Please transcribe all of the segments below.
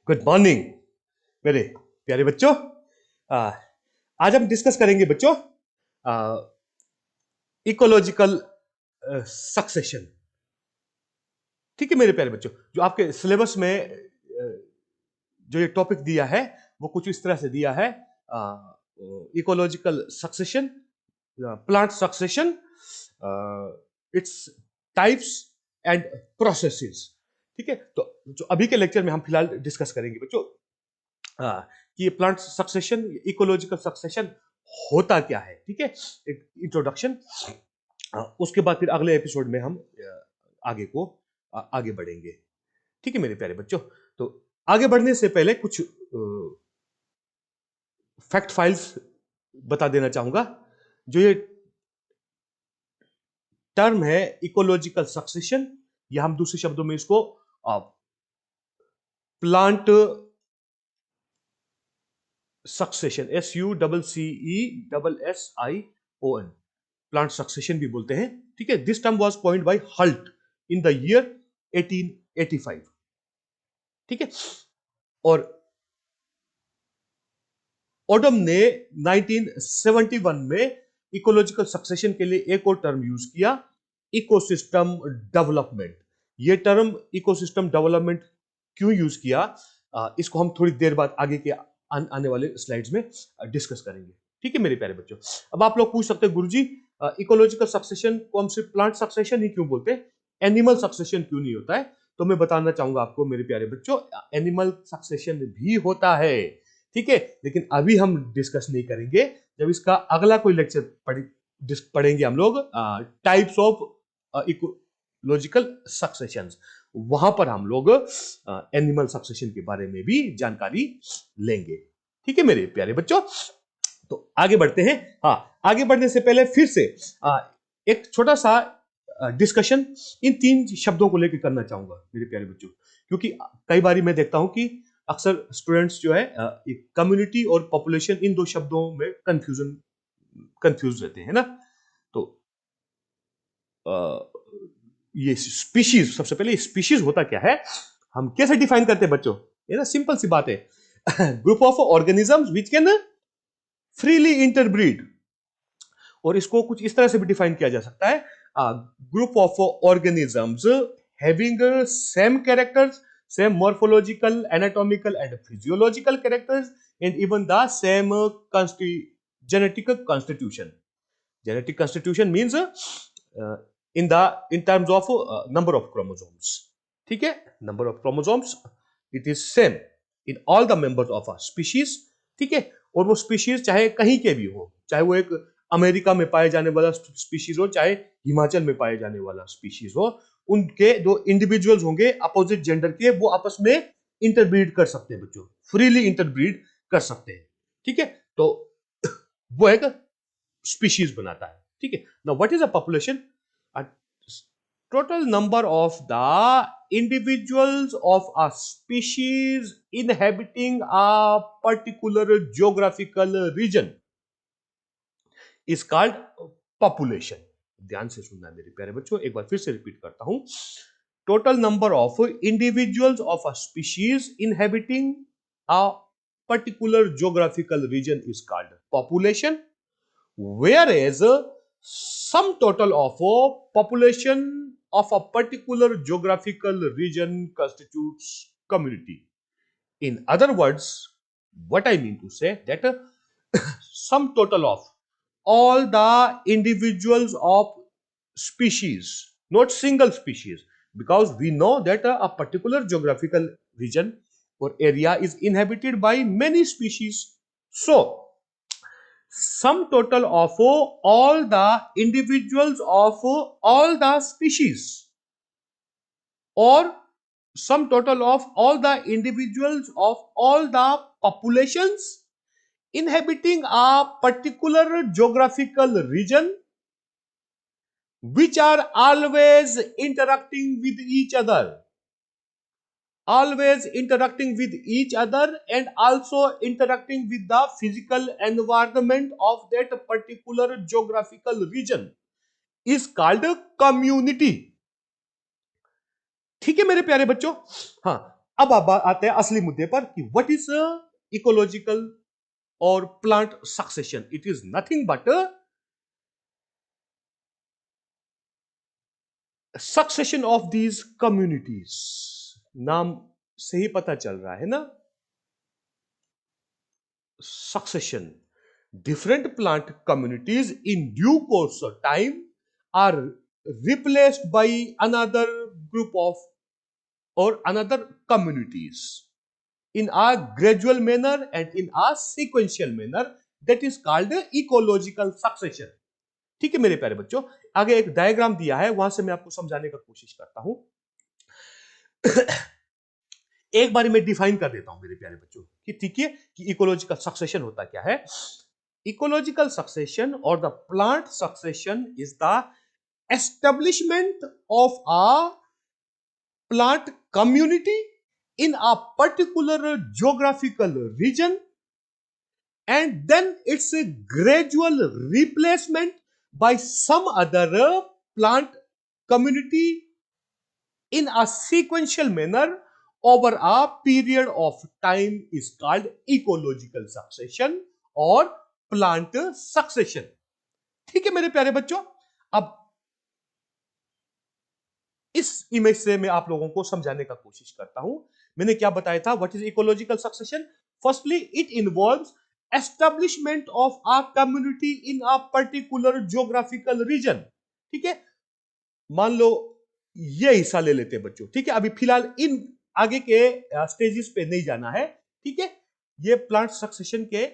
Good morning मेरे प्यारे बच्चों। आ, आज हम डिस्कस करेंगे बच्चों इकोलॉजिकल सक्सेशन। ठीक है मेरे प्यारे बच्चों, जो आपके सिलेबस में जो ये टॉपिक दिया है वो कुछ इस तरह से दिया है। Ecological succession, plant succession, its types and processes. ठीक है, तो जो अभी के लेक्चर में हम फिलहाल डिस्कस करेंगे बच्चों कि ये प्लांट सक्सेशन, इकोलॉजिकल सक्सेशन होता क्या है। ठीक है, एक इंट्रोडक्शन। उसके बाद फिर अगले एपिसोड में हम आगे बढ़ेंगे। ठीक है मेरे प्यारे बच्चों, तो आगे बढ़ने से पहले कुछ फैक्ट फाइल्स बता देना चाहूंगा। जो ये टर्म है इकोलॉजिकल सक्सेशन, या हम दूसरे शब्दों में इसको plant succession, SUCCESSION, plant succession भी बोलते हैं। ठीक है, this term was coined by Hult in the year 1885। ठीक है, और ओडम ने 1971 में इकोलॉजिकल सक्सेशन के लिए एक और टर्म यूज किया, इकोसिस्टम डेवलपमेंट। ये टर्म इकोसिस्टम डेवलपमेंट क्यों यूज किया, इसको हम थोड़ी देर बाद आगे के आने वाले स्लाइड्स में डिस्कस करेंगे। ठीक है मेरे प्यारे बच्चों, अब आप लोग पूछ सकते हैं गुरुजी इकोलॉजिकल सक्सेशन को हम सिर्फ प्लांट सक्सेशन ही क्यों बोलते हैं, एनिमल सक्सेशन क्यों नहीं होता है? तो मैं बताना चाहूंगा आपको मेरे प्यारे बच्चों, एनिमल सक्सेशन भी होता है। ठीक है, लेकिन अभी हम डिस्कस नहीं करेंगे। जब इसका अगला कोई लेक्चर पढ़ेंगे हम लोग टाइप्स ऑफ इकोलॉजिकल सक्सेशंस, वहां पर हम लोग एनिमल सक्सेशन के बारे में भी जानकारी लेंगे। ठीक है मेरे प्यारे बच्चों, तो आगे बढ़ते हैं। हाँ, आगे बढ़ने से पहले फिर से एक छोटा सा डिस्कशन इन तीन शब्दों को लेकर करना चाहूंगा मेरे प्यारे बच्चों, क्योंकि कई बार मैं देखता हूं कि अक्सर स्टूडेंट्स जो है कम्युनिटी और पॉपुलेशन, इन दो शब्दों में कंफ्यूज रहते हैं ना। तो ये स्पीशीज, सबसे पहले स्पीशीज होता क्या है, हम कैसे डिफाइन करते हैं बच्चों? ये ना सिंपल सी बात है, group of organisms which can freely interbreed. और इसको कुछ इस तरह से भी डिफाइन किया जा सकता है, group of organisms having same characters, same morphological, anatomical and physiological characters, and even the same genetic constitution. Genetic constitution means in terms of number of chromosomes. ठीक है, number of chromosomes it is same in all the members of a species. ठीक है, और वो species चाहे कहीं के भी हो, चाहे वो एक अमेरिका में पाए जाने वाला स्पीशीज हो, चाहे हिमाचल में पाए जाने वाला स्पीशीज हो, उनके जो इंडिविजुअल्स होंगे अपोजिट जेंडर के, वो आपस में इंटरब्रीड कर सकते हैं बच्चों, फ्रीली इंटरब्रीड कर सकते हैं। ठीक है, तो वो एक स्पीशीज बनाता है। ठीक है, now what is a population? Total number of the individuals of a species inhabiting a particular geographical region is called population. ध्यान से सुनना मेरे प्यारे बच्चों, एक बार फिर से रिपीट करता हूं। Total number of individuals of a species inhabiting a particular geographical region is called population, whereas sum total of population of a particular geographical region constitutes community. In other words, what I mean to say that sum total of all the individuals of species, not single species, because we know that a particular geographical region or area is inhabited by many species. So sum total of all the individuals of all the species, or sum total of all the individuals of all the populations inhabiting a particular geographical region, which are always interacting with each other, and also interacting with the physical environment of that particular geographical region, is called a community. ठीक है मेरे प्यारे बच्चों। हाँ, अब आप आते हैं असली मुद्दे पर कि व्हाट इज इकोलॉजिकल और plant succession. It is nothing but succession of these communities. नाम से ही पता चल रहा है ना, succession. Different plant communities in due course of time are replaced by another group of or another communities in a gradual manner and in a sequential manner. That is called ecological succession. ठीक है मेरे प्यारे बच्चों, आगे एक diagram दिया है, वहां से मैं आपको समझाने का कोशिश करता हूं। एक बार मैं डिफाइन कर देता हूं मेरे प्यारे बच्चों कि ठीक है कि इकोलॉजिकल सक्सेशन होता क्या है। इकोलॉजिकल सक्सेशन और the plant succession is the establishment of a plant community in a particular geographical region, and then its a gradual replacement by some other plant community in a sequential manner over a period of time is called ecological succession or plant succession। ठीक है मेरे प्यारे बच्चों, अब इस image से मैं आप लोगों को समझाने का कोशिश करता हूं। मैंने क्या बताया था, what is ecological succession. Firstly it involves establishment of a community in a particular geographical region. ठीक है, मान लो ये हिस्सा ले लेते हैं बच्चों। ठीक है, अभी फिलहाल इन आगे के स्टेजेस पे नहीं जाना है। ठीक है, ये प्लांट सक्सेशन के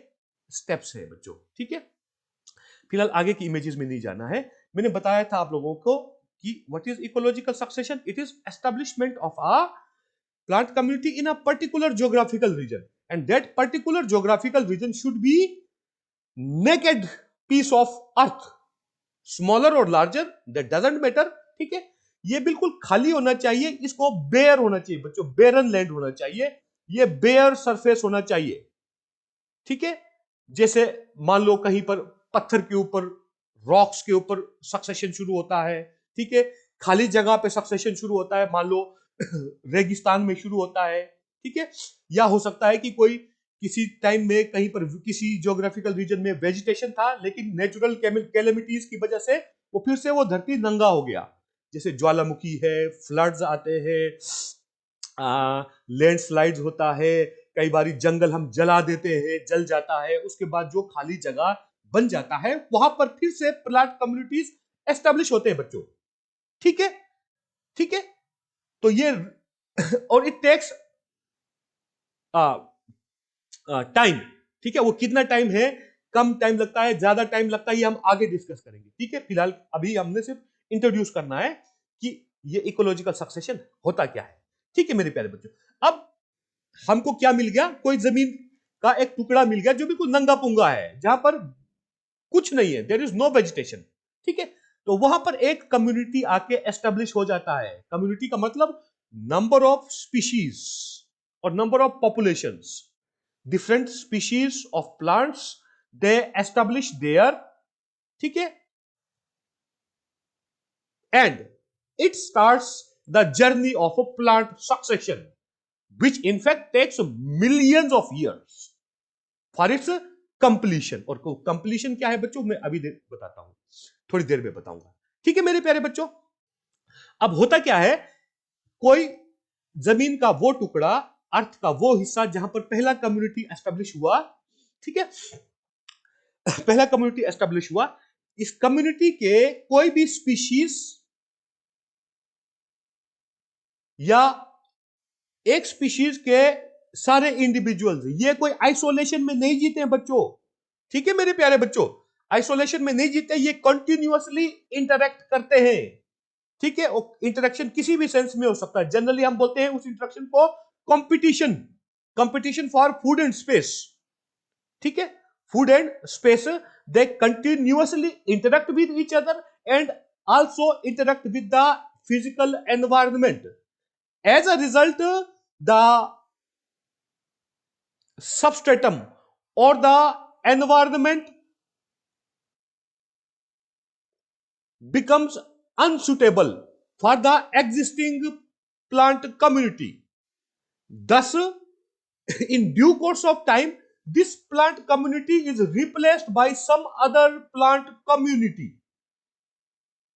स्टेप्स है बच्चों। ठीक है, फिलहाल आगे की इमेजेस में नहीं जाना है। मैंने बताया था आप लोगों को कि what is ecological succession. It is establishment of a plant community in a particular geographical region and that particular geographical region should be naked piece of earth, smaller और लार्जर दैट डजंट मैटर। ठीक है, ये बिल्कुल खाली होना चाहिए, इसको bear होना चाहिए बच्चों, बेरन लैंड होना चाहिए, ये बेयर सरफेस होना चाहिए। ठीक है, जैसे मान लो कहीं पर पत्थर के ऊपर, रॉक्स के ऊपर सक्सेशन शुरू होता है। ठीक है, खाली जगह पे सक्सेशन शुरू होता है, मान लो रेगिस्तान में शुरू होता है। ठीक है, या हो सकता है कि कोई किसी टाइम में कहीं पर किसी ज्योग्राफिकल रीजन में वेजिटेशन था, लेकिन नेचुरल कैलेमिटीज की वजह से वो फिर से वो धरती नंगा हो गया। जैसे ज्वालामुखी है, फ्लड्स आते हैं, लैंडस्लाइड्स होता है, कई बार जंगल हम जला देते हैं, जल जाता है, उसके बाद जो खाली जगह बन जाता है वहां पर फिर से प्लांट कम्युनिटीज एस्टेब्लिश होते हैं बच्चों। ठीक है, ठीक है, तो ये और इट टेक्स टाइम। ठीक है, वो कितना टाइम है, कम टाइम लगता है, ज्यादा टाइम लगता है, ये हम आगे डिस्कस करेंगे। ठीक है, फिलहाल अभी हमने सिर्फ इंट्रोड्यूस करना है कि ये इकोलॉजिकल सक्सेशन होता क्या है। ठीक है मेरे प्यारे बच्चों, अब हमको क्या मिल गया, कोई जमीन का एक टुकड़ा मिल गया जो बिल्कुल नंगा पुंगा है, जहां पर कुछ नहीं है, देयर इज नो वेजिटेशन। ठीक है, तो वहां पर एक कम्युनिटी आके एस्टेब्लिश हो जाता है। कम्युनिटी का मतलब नंबर ऑफ स्पीशीज और number of populations, different species of plants they establish there. ठीक है, and it starts the journey of a plant succession which in fact takes millions of years for its completion। और completion क्या है बच्चों, मैं अभी बताता हूं, थोड़ी देर में बताऊंगा। ठीक है मेरे प्यारे बच्चों, अब होता क्या है, कोई जमीन का वो टुकड़ा, अर्थ का वो हिस्सा जहां पर पहला कम्युनिटी एस्टेब्लिश हुआ। ठीक है, पहला कम्युनिटी एस्टेब्लिश हुआ, इस कम्युनिटी के कोई भी स्पीशीज या एक स्पीशीज के सारे इंडिविजुअल्स, ये कोई आइसोलेशन में नहीं जीते हैं बच्चों। ठीक है मेरे प्यारे बच्चों, आइसोलेशन में नहीं जीते, ये कंटिन्यूअसली इंटरेक्ट करते हैं। ठीक है, इंटरेक्शन किसी भी सेंस में हो सकता है, जनरली हम बोलते हैं उस इंटरेक्शन को competition, competition for food and space. ठीक है, food and space, they continuously interact with each other and also interact with the physical environment. As a result, the substratum or the environment becomes unsuitable for the existing plant community. Thus, in due course of time, this plant community is replaced by some other plant community.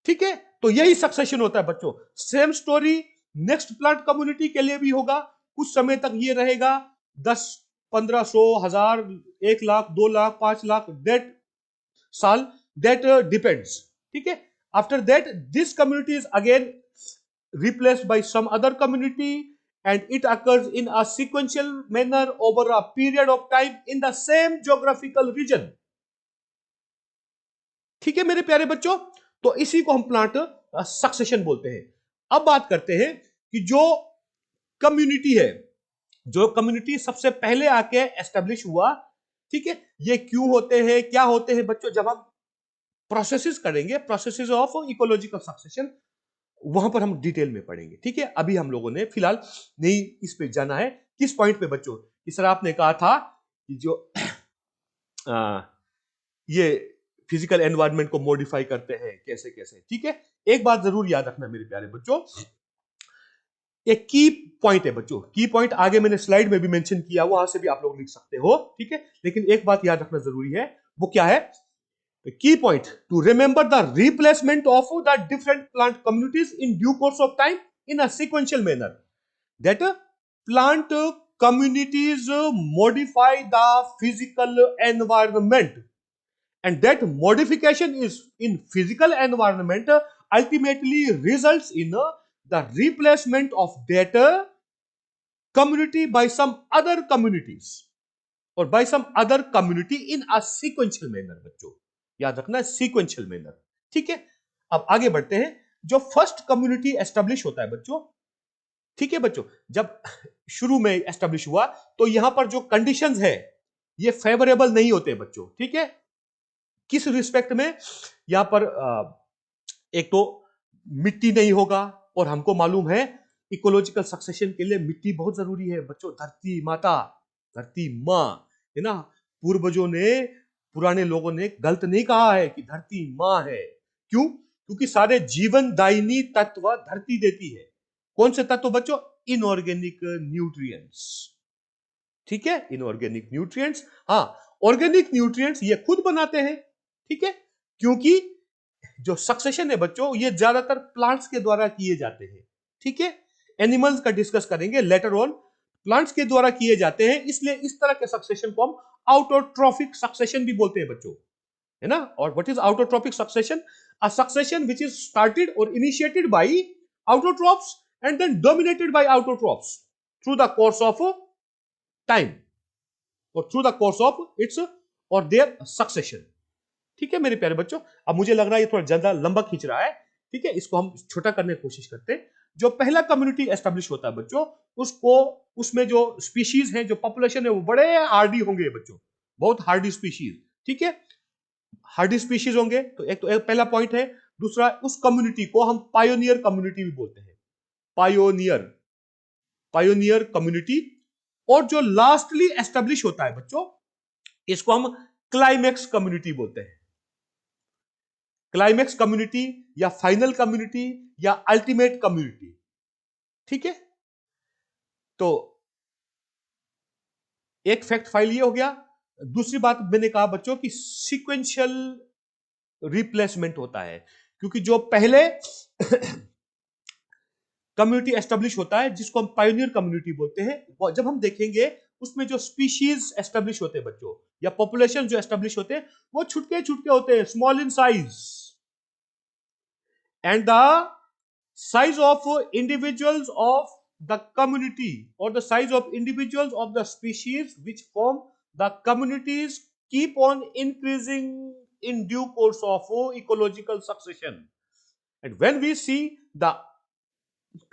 ठीक है, तो यही succession होता है बच्चों. Same story next plant community के लिए भी होगा. कुछ समय तक ये रहेगा, 10, 1500, 1000, 1 लाख, 2 लाख, 5 लाख, डेट साल, that depends. ठीक है, after that this community is again replaced by some other community and it occurs in a sequential manner over a period of time in the same geographical region. ठीक है मेरे प्यारे बच्चों, तो इसी को हम प्लांट सक्सेशन बोलते हैं. अब बात करते हैं कि जो कम्युनिटी है, जो कम्युनिटी सबसे पहले आके एस्टेब्लिश हुआ, ठीक है, ये क्यों होते हैं, क्या होते हैं बच्चों. जब हम प्रोसेसेस करेंगे, प्रोसेसेस ऑफ इकोलॉजिकल सक्सेशन, वहां पर हम डिटेल में पढ़ेंगे. ठीक है, अभी हम लोगों ने फिलहाल नहीं इस पे जाना है. किस पॉइंट पे बच्चों, कि सर आपने कहा था कि जो ये फिजिकल एनवायरनमेंट को मॉडिफाई करते हैं कैसे कैसे. ठीक है, एक बात जरूर याद रखना मेरे प्यारे बच्चों, एक की पॉइंट है बच्चों. की पॉइंट आगे मैंने स्लाइड में भी मेंशन किया, वहां से भी आप लोग लिख सकते हो. ठीक है, लेकिन एक बात याद रखना जरूरी है, वो क्या है. की point two remember the replacement of the different plant communities in due course of time in a sequential manner. That plant communities modify the physical environment and that modification is in physical environment ultimately results in the replacement of that community by some other communities or by some other community in a sequential manner. बच्चों याद रखना, sequential manner. ठीक है, अब आगे बढ़ते हैं. जो फर्स्ट कम्युनिटी एस्टेब्लिश होता है बच्चों, ठीक है बच्चों, जब शुरू में एस्टेब्लिश हुआ तो यहां पर जो कंडीशंस है ये फेवरेबल नहीं होते बच्चों. ठीक है, किस रिस्पेक्ट में, यहां पर एक तो मिट्टी नहीं होगा, और हमको मालूम है इकोलॉजिकल सक्सेशन के लिए मिट्टी बहुत जरूरी है बच्चों. धरती माता, धरती मां है ना. पूर्वजों ने, पुराने लोगों ने गलत नहीं कहा है कि धरती मां है. क्यों? क्योंकि सारे जीवन दायिनी तत्व धरती देती है. कौन से तत्व बच्चों? Inorganic nutrients. ठीक है, इनऑर्गेनिक न्यूट्रिएंट्स. हाँ, ऑर्गेनिक न्यूट्रिएंट्स ये खुद बनाते हैं. ठीक है, क्योंकि जो सक्सेशन है बच्चों, ये ज्यादातर प्लांट्स के द्वारा किए जाते हैं. ठीक है, एनिमल्स का डिस्कस करेंगे लेटर ऑन. प्लांट्स के द्वारा किए जाते हैं, इसलिए इस तरह के सक्सेशन को हम आउटोट्रॉफिक सक्सेशन भी बोलते हैं बच्चों, है ना. और what is autotrophic succession? A succession which is started और initiated by autotrophs and then dominated by autotrophs through the course of time or through the course of its or their succession. ठीक है मेरे प्यारे बच्चों, अब मुझे लग रहा है ये थोड़ा ज्यादा लंबा खींच रहा है. ठीक है, इसको हम छोटा करने की कोशिश करते हैं. जो पहला कम्युनिटी एस्टेब्लिश होता है बच्चों, उसको, उसमें जो स्पीशीज है, जो पॉपुलेशन है, वो बड़े हार्डी होंगे बच्चों, बहुत हार्डी स्पीशीज. ठीक है, हार्डी स्पीशीज होंगे, तो एक पहला पॉइंट है. दूसरा, उस कम्युनिटी को हम पायोनियर कम्युनिटी भी बोलते हैं. Pioneer community. और जो लास्टली एस्टेब्लिश होता है बच्चों, इसको हम क्लाइमेक्स कम्युनिटी बोलते हैं. क्लाइमेक्स कम्युनिटी या फाइनल कम्युनिटी या अल्टीमेट कम्युनिटी. ठीक है, तो एक फैक्ट फाइल ये हो गया. दूसरी बात मैंने कहा बच्चों कि सीक्वेंशियल रिप्लेसमेंट होता है, क्योंकि जो पहले कम्युनिटी एस्टेब्लिश होता है, जिसको हम पायोनियर कम्युनिटी बोलते हैं, जब हम देखेंगे उसमें जो स्पीशीज एस्टेब्लिश होते हैं बच्चों, या पॉपुलेशन जो एस्टेब्लिश होते हैं, वो छुटके छुटके होते हैं, small in size. And the size of individuals of the community और the size of individuals of the species which form the communities keep on increasing in due course of ecological succession. And when we see the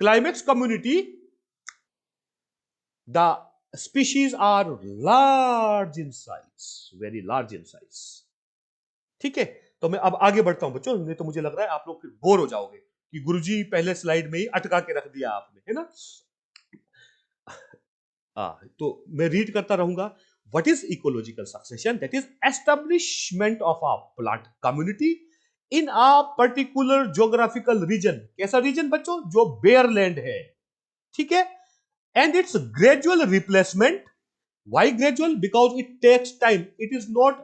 climax community, the species are large in size, very large in size. ठीक है, तो मैं अब आगे बढ़ता हूं बच्चों, नहीं तो मुझे लग रहा है आप लोग बोर हो जाओगे कि गुरुजी पहले स्लाइड में ही अटका के रख दिया आपने, है ना. तो मैं रीड करता रहूंगा. What is ecological succession? That is establishment of a plant community in a particular geographical region. कैसा region बच्चों? जो bare land है. ठीक है, and its gradual replacement. Why gradual? Because it takes time. It is not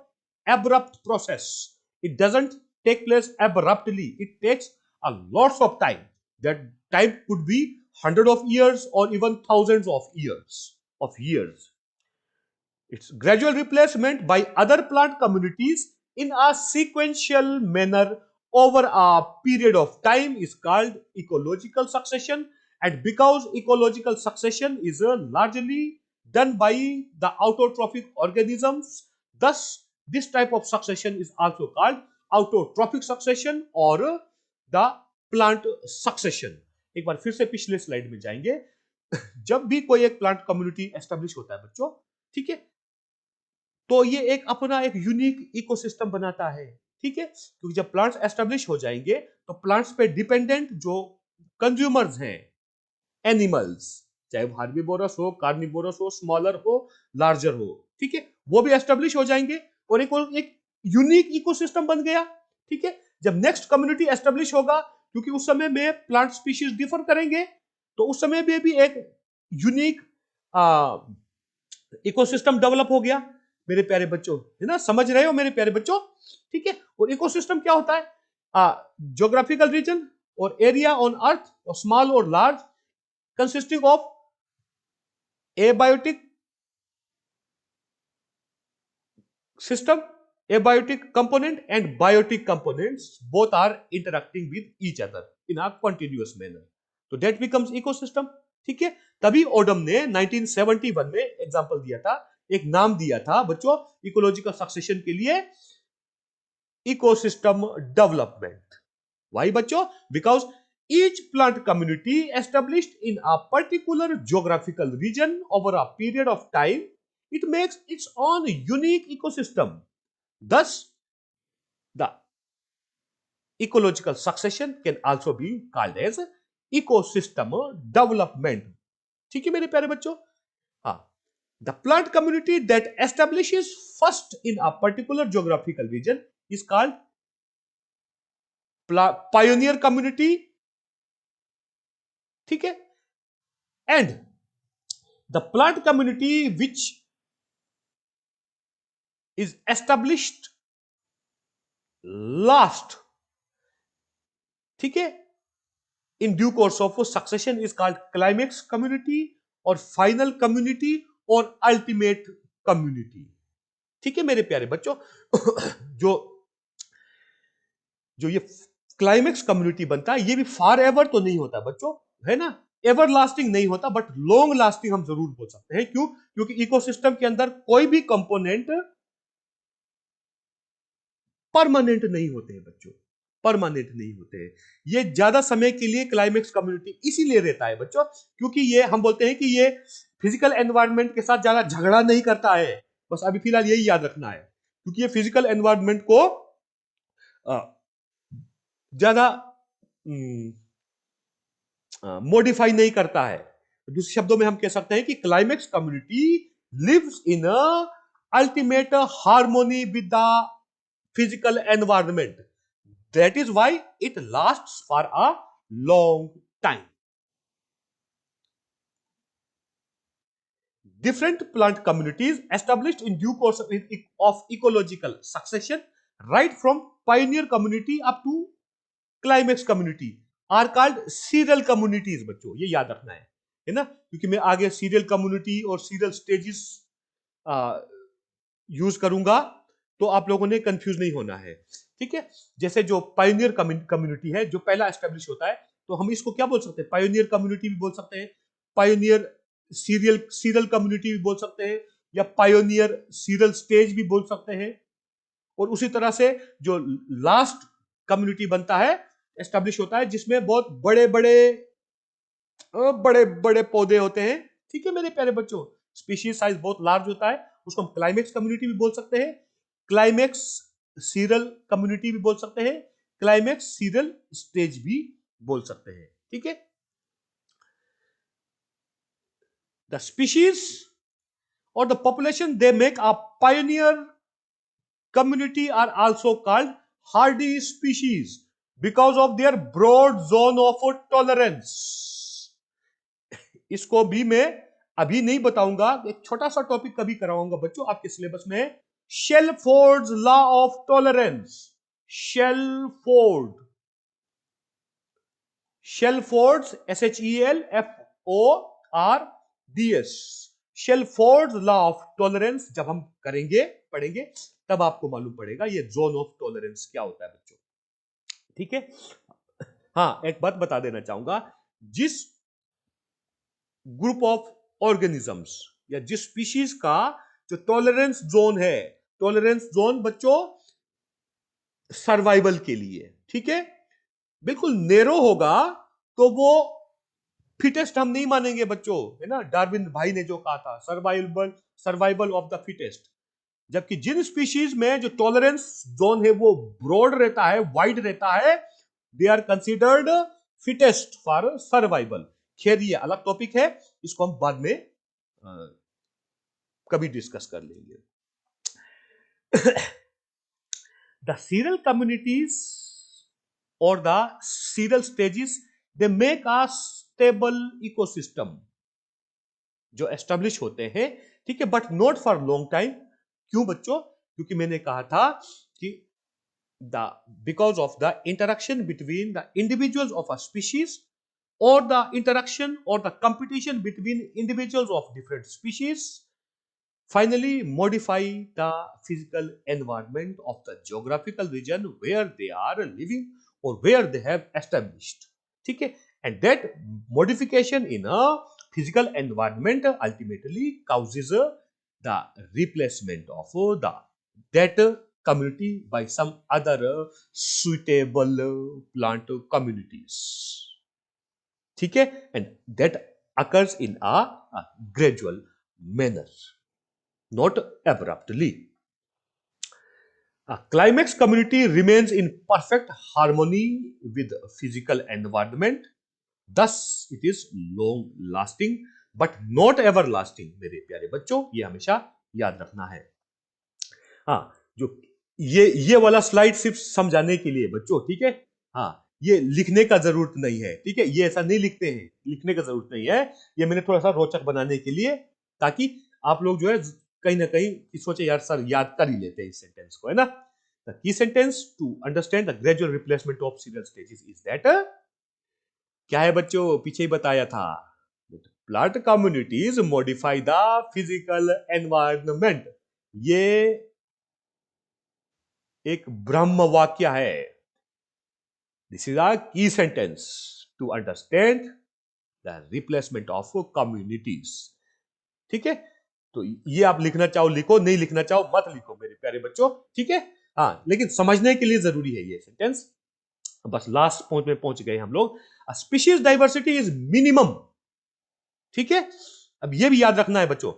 abrupt process. It doesn't take place abruptly. It takes a lots of time. That time could be hundred of years or even thousands of years. Its gradual replacement by other plant communities in a sequential manner over a period of time is called ecological succession. And because ecological succession is largely done by the autotrophic organisms, thus this type of succession is also called autotrophic succession or the plant succession. एक बार फिर से पिछले slide में जाएंगे. जब भी कोई एक प्लांट कम्युनिटी एस्टेब्लिश होता है बच्चों, ठीक है, तो ये एक अपना एक यूनिक इकोसिस्टम बनाता है. ठीक है, क्योंकि जब प्लांट्स एस्टेब्लिश हो जाएंगे तो प्लांट्स पे डिपेंडेंट जो कंज्यूमर्स हैं, एनिमल्स, चाहे वो हार्बिवोरस हो, कार्निवोरस हो, स्मॉलर हो, लार्जर हो, ठीक है, वो भी एस्टेब्लिश हो जाएंगे और एक यूनिक इकोसिस्टम बन गया. ठीक है, जब नेक्स्ट कम्युनिटी एस्टेब्लिश होगा, क्योंकि उस समय में प्लांट स्पीशीज डिफर करेंगे, तो उस समय में भी एक यूनिक इकोसिस्टम डेवलप हो गया. मेरे प्यारे बच्चों, है ना, समझ रहे हो मेरे प्यारे बच्चों? ठीक है, और इकोसिस्टम क्या होता है? ज्योग्राफिकल रीजन और एरिया ऑन अर्थ, और स्मॉल और large, consisting of abiotic system, abiotic component and biotic components both are interacting with each other in a continuous manner. तो that becomes ecosystem. ठीक है, तभी ओडम ने 1971 में एग्जांपल दिया था, एक नाम दिया था बच्चों इकोलॉजिकल सक्सेशन के लिए, इकोसिस्टम डेवलपमेंट. Why बच्चों? Because each plant community established in a particular geographical region over a period of time, it makes its own unique ecosystem. Thus, the ecological succession can also be called as ecosystem development. ठीक है मेरे प्यारे बच्चों? हाँ, the plant community that establishes first in a particular geographical region is called pioneer community. ठीक है, and the plant community which is established last, ठीक है, in due course of succession is called climax community और final community और ultimate community. ठीक है मेरे प्यारे बच्चों? जो जो ये क्लाइमेक्स कम्युनिटी बनता है, ये भी फॉर एवर तो नहीं होता बच्चों, है ना, एवर लास्टिंग नहीं होता, बट लॉन्ग लास्टिंग हम जरूर बोल सकते हैं. क्यों? क्योंकि इकोसिस्टम के अंदर कोई भी कंपोनेंट परमानेंट नहीं होते हैं बच्चों, परमानेंट नहीं होते हैं. ये ज्यादा समय के लिए क्लाइमेक्स कम्युनिटी इसीलिए रहता है बच्चों, क्योंकि ये हम बोलते हैं कि ये फिजिकल एनवायरनमेंट के साथ ज्यादा झगड़ा नहीं करता है. बस अभी फिलहाल यही याद रखना है, क्योंकि ये फिजिकल एनवायरनमेंट को ज्यादा मॉडिफाई नहीं करता है. दूसरे शब्दों में हम कह सकते हैं कि climax community lives in ultimate harmony with the physical environment. That is why it lasts for a long time. Different plant communities established in due course of ecological succession, right from pioneer community up to climax community, are called serial communities. बच्चों ये याद रखना है ना, क्योंकि मैं आगे serial community और serial stages यूज करूंगा, तो आप लोगों ने कंफ्यूज नहीं होना है. ठीक है, जैसे जो पायोनियर कम्युनिटी है, जो पहला एस्टेब्लिश होता है, तो हम इसको क्या बोल सकते हैं? पायोनियर कम्युनिटी भी बोल सकते हैं, पायोनियर सीरियल कम्युनिटी भी बोल सकते हैं, या पायोनियर सीरियल स्टेज भी बोल सकते हैं. और उसी तरह से जो लास्ट कम्युनिटी बनता है, एस्टेब्लिश होता है, जिसमें बहुत बड़े बड़े पौधे होते हैं. ठीक है मेरे प्यारे बच्चों, स्पीशीज साइज बहुत लार्ज होता है, उसको हम क्लाइमेक्स कम्युनिटी भी बोल सकते हैं, क्लाइमेक्स सीरियल कम्युनिटी भी बोल सकते हैं, क्लाइमेक्स सीरियल स्टेज भी बोल सकते हैं. ठीक है, द स्पीशीज और the population they make a pioneer community are also called hardy species because of their broad zone of tolerance. इसको भी मैं अभी नहीं बताऊंगा, एक छोटा सा टॉपिक कभी कराऊंगा बच्चों आपके सिलेबस में, Shelford's law of tolerance. Shelford, Shelford's, SHELFORDS, Shelford's law of tolerance जब हम करेंगे, पढ़ेंगे, तब आपको मालूम पड़ेगा ये जोन ऑफ टॉलरेंस क्या होता है बच्चों। ठीक है। हाँ, एक बात बता देना चाहूंगा, जिस ग्रुप ऑफ ऑर्गेनिजम्स या जिस स्पीशीज का जो टॉलरेंस जोन है, टॉलरेंस जोन बच्चों सर्वाइवल के लिए, ठीक है, बिल्कुल नेरो होगा तो वो फिटेस्ट हम नहीं मानेंगे बच्चों, है ना। डार्विन भाई ने जो कहा था, survival, survival of the fittest. जबकि जिन स्पीशीज में जो टॉलरेंस जोन है वो ब्रॉड रहता है, वाइड रहता है, they are considered fittest for survival. खैर ये अलग टॉपिक है, इसको हम बाद में कभी डिस्कस कर लेंगे। The serial communities or the serial stages, they make a stable ecosystem जो एस्टेब्लिश होते हैं, ठीक है, but not for long time. क्यों बच्चों? क्योंकि मैंने कहा था कि the because of the interaction between the individuals of a species or the interaction or the competition between individuals of different species finally modify the physical environment of the geographical region where they are living or where they have established, ठीक है, and that modification in a physical environment ultimately causes the replacement of the that community by some other suitable plant communities, ठीक है, and that occurs in a gradual manner, not abruptly. A climax community remains in perfect harmony with physical environment, thus it is long lasting but not everlasting। मेरे प्यारे बच्चों, ये हमेशा याद रखना है। हाँ, जो ये वाला स्लाइड सिर्फ समझाने के लिए बच्चों, ठीक है। हाँ, ये लिखने का जरूरत नहीं है, ठीक है, ये ऐसा नहीं लिखते हैं, लिखने का जरूरत नहीं है, ये मैंने थोड़ा सा रोचक बनाने के लिए, ताकि आप लोग जो है कहीं ना कहीं सोचे यार सर याद कर ही लेते हैं इस सेंटेंस को, है ना। The key sentence to understand the gradual replacement of serial stages is that, क्या है बच्चों, पीछे ही बताया था, plant communities modify the physical environment. ये एक ब्रह्म वाक्य है। This is a key sentence to understand the replacement of communities, ठीक है। तो ये आप लिखना चाहो लिखो, नहीं लिखना चाहो मत लिखो मेरे प्यारे बच्चों, ठीक है। हाँ, लेकिन समझने के लिए जरूरी है ये सेंटेंस। बस लास्ट पॉइंट में पहुंच गए हम लोग। स्पीशीज डाइवर्सिटी इज मिनिमम, ठीक है। अब ये भी याद रखना है बच्चों,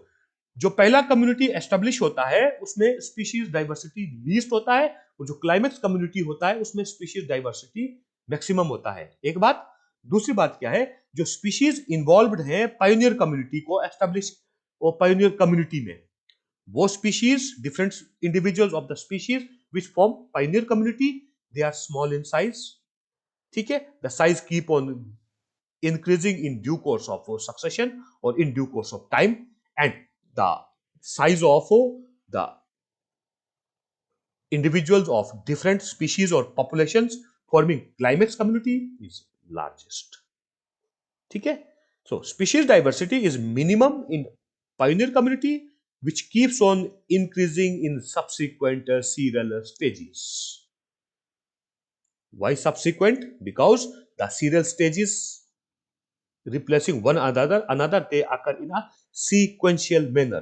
जो पहला कम्युनिटी एस्टेब्लिश होता है उसमें स्पीशीज डाइवर्सिटी लीस्ट होता है, और जो क्लाइमेक्स कम्युनिटी होता है उसमें स्पीशीज डाइवर्सिटी मैक्सिमम होता है। एक बात। दूसरी बात क्या है, जो स्पीशीज इन्वॉल्व्ड है पायोनियर कम्युनिटी को एस्टेब्लिश और पायोनियर कम्युनिटी में, वो species, different individuals of the species which form pioneer community, they are small in size, ठीक है। The size keep on increasing in due course of succession or in due course of time, and the size of the individuals of different species or populations forming climax community is largest, ठीक है। So species diversity is minimum in pioneer community which keeps on increasing in subsequent serial stages. Why subsequent? Because the serial stages replacing one another, they occur in a sequential manner.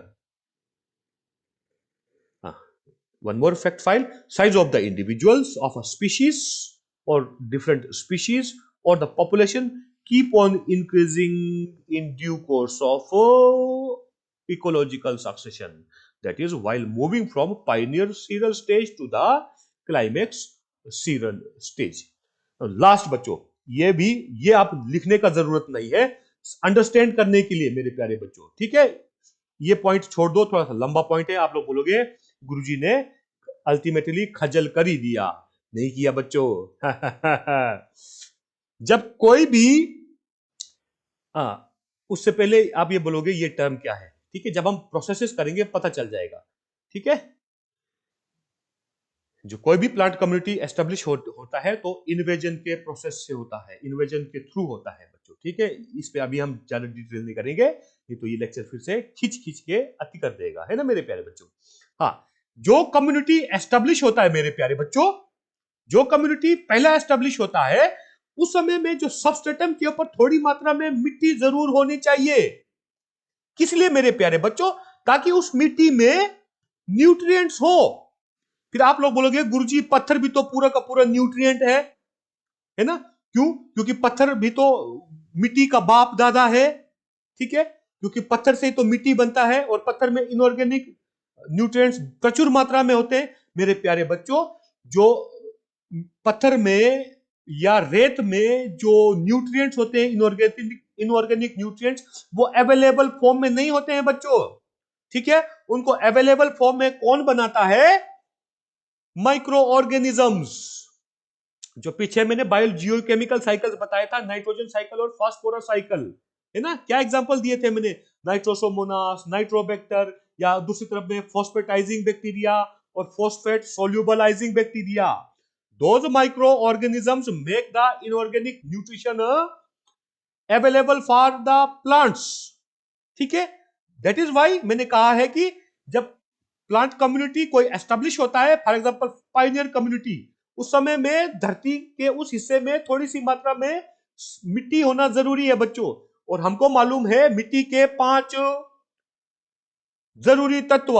One more fact file: size of the individuals of a species or different species or the population keep on increasing in due course of ecological succession, that is while moving from pioneer serial stage to the climax serial stage. Last बच्चों, ये आप लिखने का जरूरत नहीं है, understand करने के लिए मेरे प्यारे बच्चों, ठीक है। ये पॉइंट छोड़ दो, थोड़ा सा लंबा पॉइंट है, आप लोग बोलोगे गुरुजी ने अल्टीमेटली खजल कर ही दिया। नहीं किया बच्चों। जब कोई भी उससे पहले आप ये बोलोगे ये टर्म क्या है, ठीक है, जब हम प्रोसेसेस करेंगे पता चल जाएगा, ठीक है। जो कोई भी प्लांट कम्युनिटी एस्टेब्लिश होता है तो इन्वेजन के प्रोसेस से होता है, इन्वेजन के थ्रू होता है बच्चों, ठीक है। इस पे अभी हम ज्यादा डिटेल नहीं करेंगे, नहीं तो ये लेक्चर फिर से खींच खींच के अति कर देगा, है ना मेरे प्यारे बच्चों। हाँ, जो कम्युनिटी एस्टेब्लिश होता है मेरे प्यारे बच्चों, जो कम्युनिटी पहला एस्टेब्लिश होता है, उस समय में जो सबस्ट्रेटम के ऊपर थोड़ी मात्रा में मिट्टी जरूर होनी चाहिए। किस लिए मेरे प्यारे बच्चों? ताकि उस मिट्टी में न्यूट्रिएंट्स हो। फिर आप लोग बोलोगे गुरुजी पत्थर भी तो पूरा का पूरा न्यूट्रिएंट है ना? क्यों? क्योंकि पत्थर भी तो मिट्टी का बाप दादा है, ठीक है, क्योंकि पत्थर से ही तो मिट्टी बनता है और पत्थर में इनऑर्गेनिक न्यूट्रिएंट्स प्रचुर मात्रा में होते हैं। मेरे प्यारे बच्चों, जो पत्थर में या रेत में जो न्यूट्रिएंट्स होते हैं, इनऑर्गेनिक न्यूट्रिएंट्स, वो अवेलेबल फॉर्म में नहीं होते हैं बच्चों, ठीक है। उनको अवेलेबल फॉर्म में कौन बनाता है? Micro organisms. जो पीछे मैंने बायो जियोकेमिकल साइकिल्स बताया था, नाइट्रोजन साइकिल और फास्फोरस साइकिल, है ना, क्या एग्जांपल दिए थे मैंने? नाइट्रोसोमोनास, नाइट्रोबैक्टर, या दूसरी तरफ में फॉस्फेटाइजिंग बैक्टीरिया और phosphate solubilising bacteria. Those micro organisms make the inorganic nutrition available for the plants, ठीक है। दैट इज वाई मैंने कहा है कि जब प्लांट कम्युनिटी कोई एस्टेब्लिश होता है, फॉर एग्जांपल पायनियर कम्युनिटी, उस समय में धरती के उस हिस्से में थोड़ी सी मात्रा में मिट्टी होना जरूरी है बच्चों। और हमको मालूम है मिट्टी के 5 जरूरी तत्व।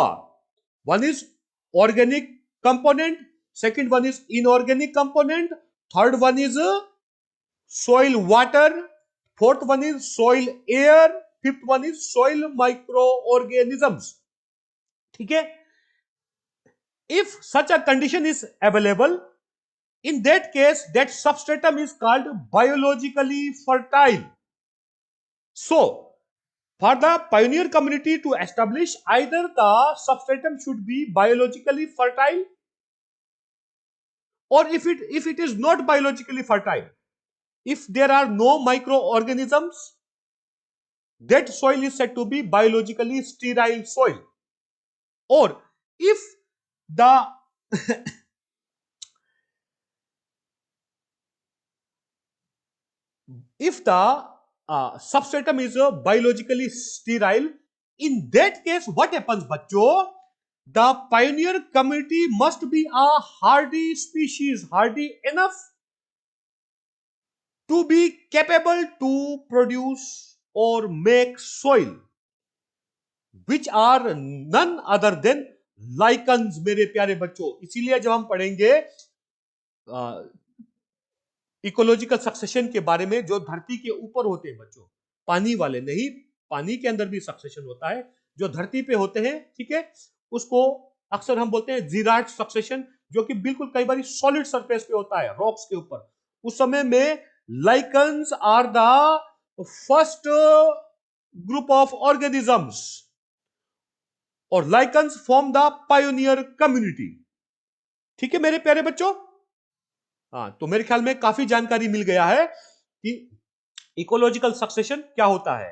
One is organic component, second one is inorganic component, third one is soil water, fourth one is soil air, fifth one is soil microorganisms, ठीक है। if such a condition is available, in that case that substratum is called biologically fertile. So for the pioneer community to establish, either the substratum should be biologically fertile, or if it is not biologically fertile, if there are no microorganisms, that soil is said to be biologically sterile soil. Or if the if the substratum is biologically sterile, in that case what happens bachcho? The pioneer community must be a hardy species, hardy enough to be capable to produce or make soil which are none other than lichens, मेरे प्यारे बच्चों। इसीलिए जब हम पढ़ेंगे ecological succession के बारे में, जो धरती के ऊपर होते हैं बच्चों, पानी वाले नहीं, पानी के अंदर भी सक्सेशन होता है, जो धरती पे होते हैं, ठीक है, उसको अक्सर हम बोलते हैं जीराट सक्सेशन, जो कि बिल्कुल कई बार सॉलिड सरफेस पे होता है, रॉक्स के ऊपर। उस समय में lichens are the first group of organisms, और lichens form the pioneer community, ठीक है मेरे प्यारे बच्चों। हाँ, तो मेरे ख्याल में काफी जानकारी मिल गया है कि इकोलॉजिकल सक्सेशन क्या होता है।